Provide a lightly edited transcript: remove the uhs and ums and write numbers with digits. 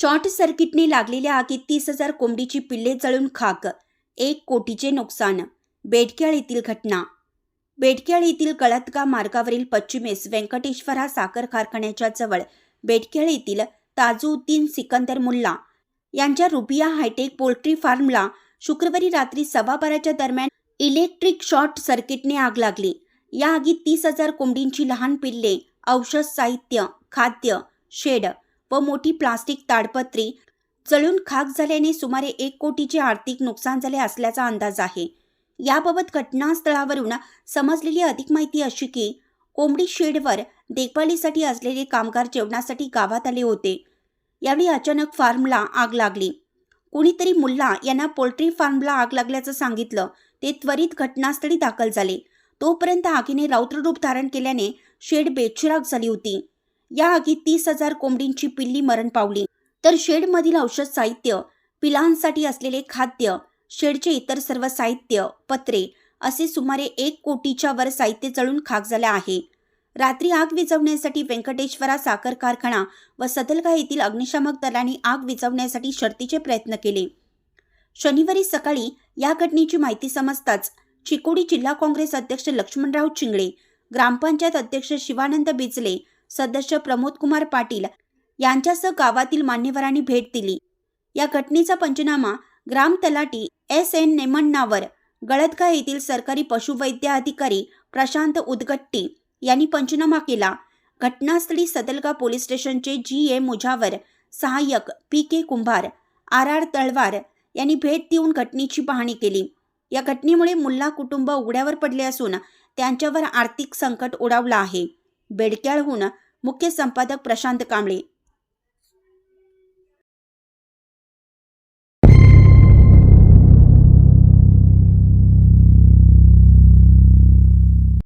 Short सर्किटने लागलेल्या आगीत 30,000 कोंबडीची पिल्ले जळून खाक, 1 कोटीचे नुकसान. बेडक्याळ येथील घटना. बेडक्याळ येथील गळतगा मार्गावरील पश्चिमेस व्यंकटेश्वरा साखर कारखान्याच्या जवळ बेडक्याळ येथील ताजुद्दीन सिकंदर मुल्ला यांच्या रुबिया हायटेक पोल्ट्री फार्मला शुक्रवारी रात्री 12:15च्या दरम्यान इलेक्ट्रिक शॉर्ट सर्किटने आग लागली. या आगीत 30,000 कोंबडींची लहान पिल्ले, औषध साहित्य, खाद्य, शेड व मोठी प्लास्टिक ताडपत्री जळून खाक झाल्याने सुमारे 1 कोटीचे आर्थिक नुकसान झाले असल्याचा अंदाज आहे. याबाबत घटनास्थळावरून समजलेली अधिक माहिती अशी की कोंबडी शेडवर देखभालीसाठी असलेले कामगार जेवणासाठी गावात आले होते. यावेळी अचानक फार्मला आग लागली. कुणीतरी मुल्ला यांना पोल्ट्री फार्मला आग लागल्याचं सांगितलं. ते त्वरित घटनास्थळी दाखल झाले. तोपर्यंत आगीने रौद्ररूप धारण केल्याने शेड बेचिराख झाली होती. या आगीत 30,000 कोंबडींची पिल्ली मरण पावली, तर शेडमधील औषध साहित्य, पिलांसाठी असलेले खाद्य, शेडचे इतर सर्व साहित्य, पत्रे असे सुमारे 1 कोटीच्या वर साहित्य जळून खाक झाले आहे. रात्री आग विझवण्यासाठी व्यंकटेश्वरा साखर कारखाना व सदलगा येथील अग्निशामक दलाने आग विझवण्यासाठी शर्थीचे प्रयत्न केले. शनिवारी सकाळी या घटनेची माहिती समजताच चिकोडी जिल्हा काँग्रेस अध्यक्ष लक्ष्मणराव चिंगळे, ग्रामपंचायत अध्यक्ष शिवानंद बिजले, सदस्य प्रमोदकुमार पाटील यांच्यासह गावातील मान्यवरांनी भेट दिली. या घटनेचा पंचनामा ग्राम तलाठी S.N. नेमण्णावर, गळतगा येथील सरकारी पशुवैद्य अधिकारी प्रशांत उदगट्टी यांनी पंचनामा केला. घटनास्थळी सदलगा पोलीस स्टेशनचे G.A. मुजावर, सहाय्यक P.K. कुंभार, R.R. तळवार यांनी भेट देऊन घटनेची पाहणी केली. या घटनेमुळे मुल्ला कुटुंब उघड्यावर पडले असून त्यांच्यावर आर्थिक संकट ओढावलं आहे. बेडक्याळहून मुख्य संपादक प्रशांत कांबळे.